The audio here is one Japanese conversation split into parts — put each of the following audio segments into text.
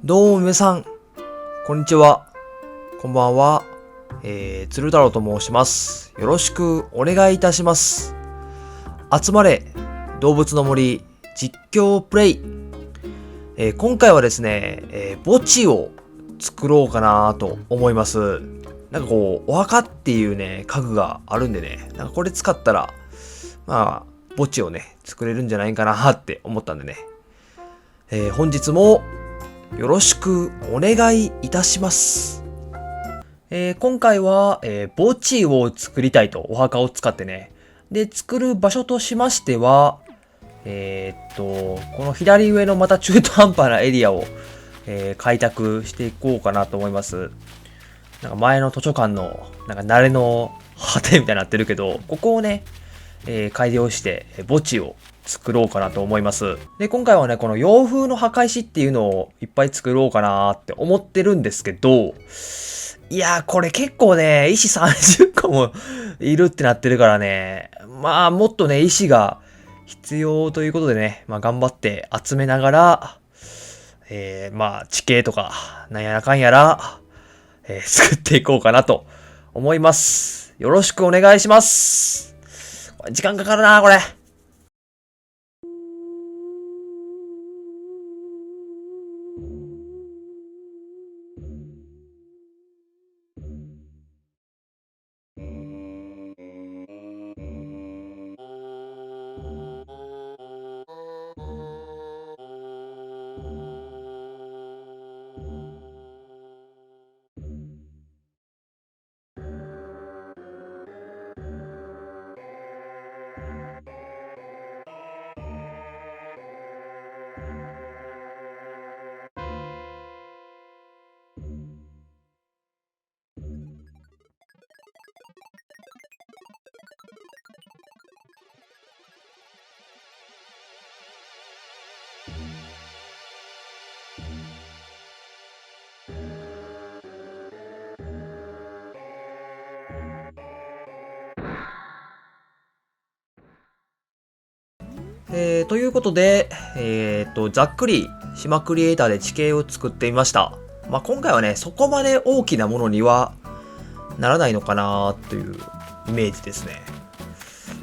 どうも皆さん、こんにちは。こんばんは。鶴太郎と申します。よろしくお願いいたします。集まれ、動物の森実況プレイ。今回はですね、墓地を作ろうかなと思います。なんかこう、お墓っていうね、家具があるんでね、なんかこれ使ったら、墓地をね、作れるんじゃないかなって思ったんでね。本日もよろしくお願いいたします。今回は、墓地を作りたいと、お墓を使ってね。で、作る場所としましては、この左上のまた中途半端なエリアを、開拓していこうかなと思います。なんか前の図書館の、なんか慣れの果てみたいになってるけど、ここをね、改良して墓地を作ろうかなと思います。で、今回はね、この洋風の墓石っていうのをいっぱい作ろうかなって思ってるんですけど、いやー、これ結構ね、石30個もいるってなってるからね、もっとね、石が必要ということでね、頑張って集めながら、地形とか、なんやらかんやら、作っていこうかなと思います。よろしくお願いします。時間かかるな、これ。ということで、ざっくり島クリエイターで地形を作ってみました。今回はね、そこまで大きなものにはならないのかなというイメージですね。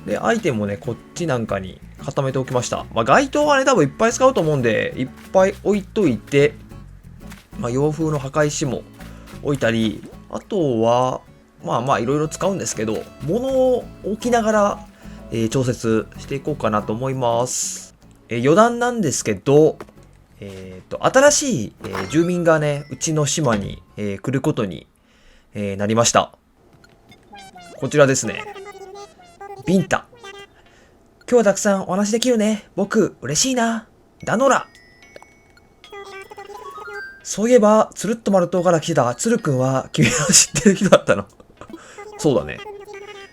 で、アイテムもね、こっちなんかに固めておきました。街灯はね、多分いっぱい使うと思うんで、いっぱい置いといて、洋風の墓石も置いたり、あとは、いろいろ使うんですけど、物を置きながら、調節していこうかなと思います。余談なんですけど、新しい、住民がね、うちの島に、来ることに、なりました。こちらですね。ビンタ。今日はたくさんお話できるね。僕、嬉しいな。ダノラ。そういえば、つるっと丸島から来てたつるくんは、君の知ってる人だったの。そうだね。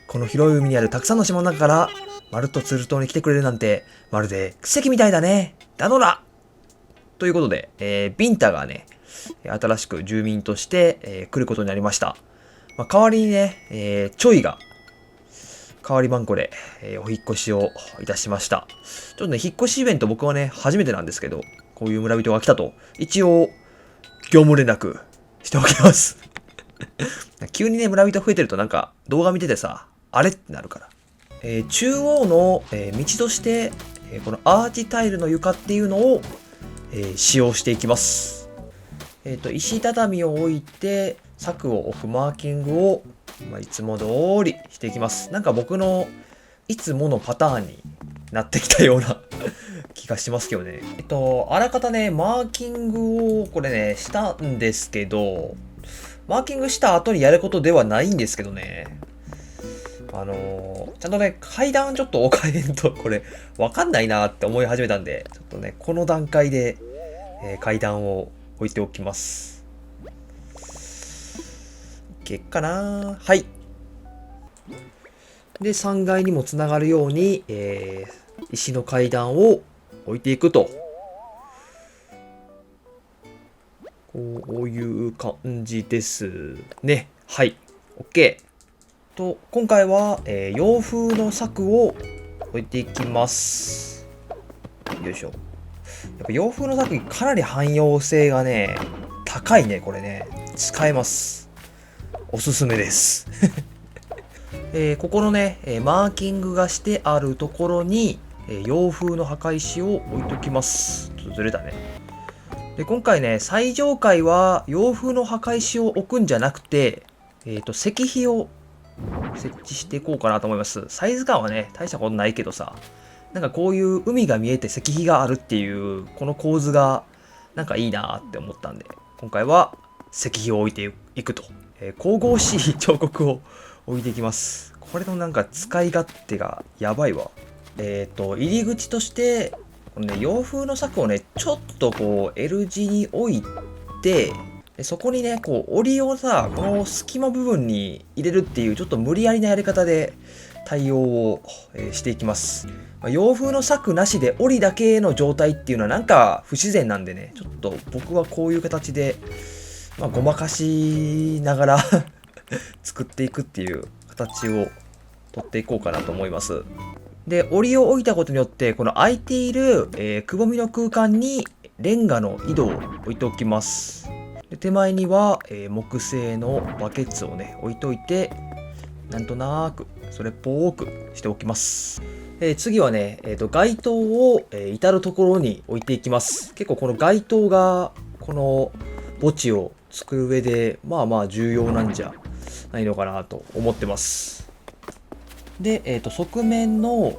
この広い海にあるたくさんの島の中から、まるっとツル島に来てくれるなんて、まるで奇跡みたいだね。ダノラということで、ビンタがね、新しく住民として、来ることになりました。代わりにね、チョイが、代わり番号で、お引っ越しをいたしました。ちょっとね、引っ越しイベント僕はね、初めてなんですけど、こういう村人が来たと、一応、業務連絡しておきます。急にね、村人増えてるとなんか動画見ててさ、あれってなるから。中央の、道として、このアーチタイルの床っていうのを、使用していきます。石畳を置いて、柵を置くマーキングを、いつも通りしていきます。なんか僕のいつものパターンになってきたような気がしますけどね。あらかたね、マーキングをこれね、したんですけど、マーキングした後にやることではないんですけどね。ちゃんとね、階段ちょっと置かへんと、これ、わかんないなって思い始めたんで、ちょっとね、この段階で、階段を置いておきます。いけっかな。はい。で、3階にもつながるように、石の階段を置いていくと。こういう感じですね。はい。OK。今回は、洋風の柵を置いていきます。よいしょ。やっぱ洋風の作品かなり汎用性がね、高いね、これね。使えます。おすすめです。ここのね、マーキングがしてあるところに、洋風の墓石を置いときます。ちょっとずれたね。で、今回ね、最上階は洋風の墓石を置くんじゃなくて、石碑を設置していこうかなと思います。サイズ感はね、大したことないけどさ、なんかこういう海が見えて石碑があるっていう、この構図がなんかいいなって思ったんで、今回は石碑を置いていくと。神々しい彫刻を置いていきます。これのなんか使い勝手がやばいわ。入り口として、このね、洋風の柵をね、ちょっとこう L 字に置いて、でそこにね、こう、檻をさ、この隙間部分に入れるっていう、ちょっと無理やりなやり方で対応を、していきます。洋風の柵なしで檻だけの状態っていうのはなんか不自然なんでね、ちょっと僕はこういう形で、ごまかしながら作っていくっていう形を取っていこうかなと思います。で、檻を置いたことによって、この空いている、くぼみの空間にレンガの井戸を置いておきます。で手前には、木製のバケツをね、置いといて、なんとなくそれっぽくしておきます。次はね、街灯を、至るところに置いていきます。結構この街灯が、この墓地を作る上で、まあまあ重要なんじゃないのかなと思ってます。で、側面の、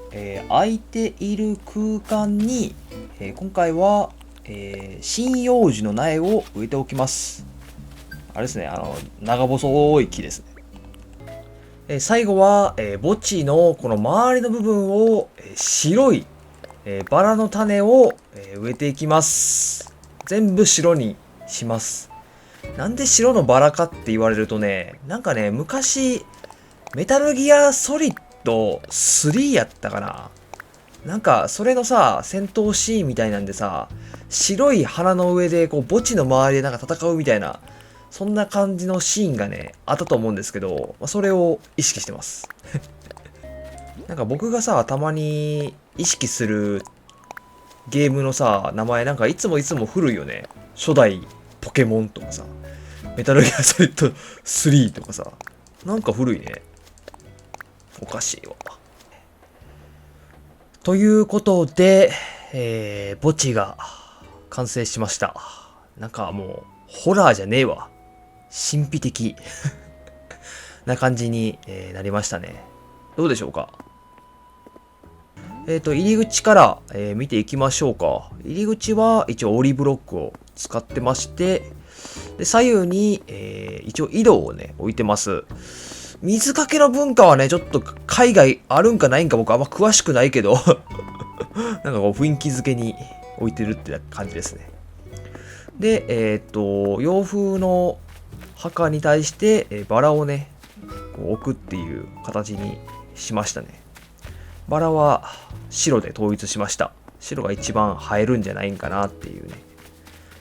空いている空間に、今回は、針葉樹の苗を植えておきます。あれですね、長細い木ですね。最後は、墓地のこの周りの部分を、白い、バラの種を、植えていきます。全部白にします。なんで白のバラかって言われるとね、なんかね、昔、メタルギアソリッド3やったかな。なんか、それのさ、戦闘シーンみたいなんでさ、白い花の上で、こう、墓地の周りでなんか戦うみたいな、そんな感じのシーンがね、あったと思うんですけど、それを意識してます。なんか僕がさ、たまに意識するゲームのさ、名前なんかいつも古いよね。初代ポケモンとかさ、メタルギアソリッド3とかさ、なんか古いね。おかしいわ。ということで、墓地が完成しました。なんかもう、ホラーじゃねえわ。神秘的な感じに、なりましたね。どうでしょうか。入り口から、見ていきましょうか。入り口は一応オリブロックを使ってまして、で左右に、一応井戸をね、置いてます。水かけの文化はね、ちょっと海外あるんかないんか僕あんま詳しくないけどなんかこう雰囲気付けに置いてるって感じですね。で、洋風の墓に対して、バラをね、こう置くっていう形にしましたね。バラは白で統一しました。白が一番映えるんじゃないんかなっていうね、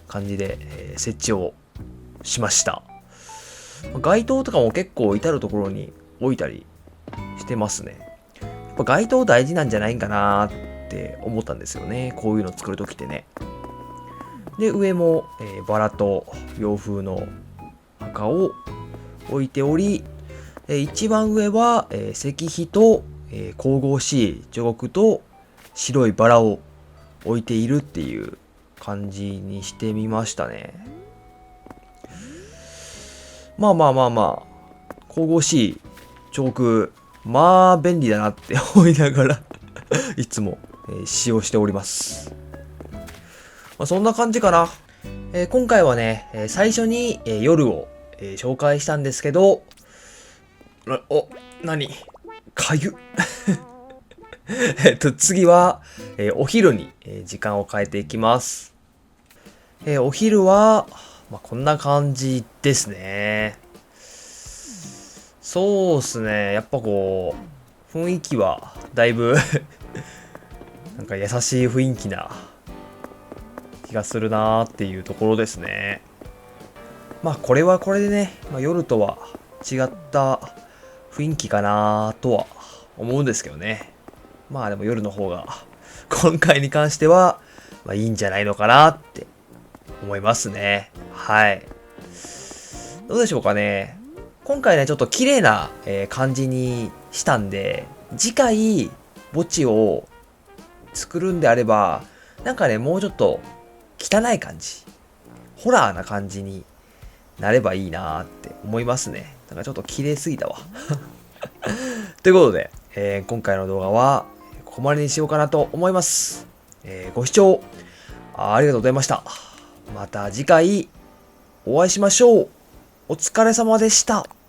感じで、設置をしました。街灯とかも結構至るところに置いたりしてますね。やっぱ街灯大事なんじゃないかなって思ったんですよね。こういうの作るときってね。で、上も、バラと洋風の墓を置いており、一番上は、石碑と、神々しい彫刻と白いバラを置いているっていう感じにしてみましたね。まあ、神々しい彫刻、まあ便利だなって思いながらいつも、使用しております。そんな感じかな。今回はね、最初に、夜を、紹介したんですけど、何かゆ次は、お昼に、時間を変えていきます。お昼は、こんな感じですね。そうっすね。やっぱこう、雰囲気はだいぶなんか優しい雰囲気な気がするなーっていうところですね。これはこれでね、夜とは違った雰囲気かなとは思うんですけどね。でも夜の方が今回に関してはまあいいんじゃないのかなって思いますね。はい。どうでしょうかね。今回ね、ちょっと綺麗な、感じにしたんで、次回、墓地を作るんであれば、なんかね、もうちょっと汚い感じ、ホラーな感じになればいいなーって思いますね。なんかちょっと綺麗すぎたわ。ということで、今回の動画はここまでにしようかなと思います。ご視聴ありがとうございました。また次回お会いしましょう。お疲れ様でした。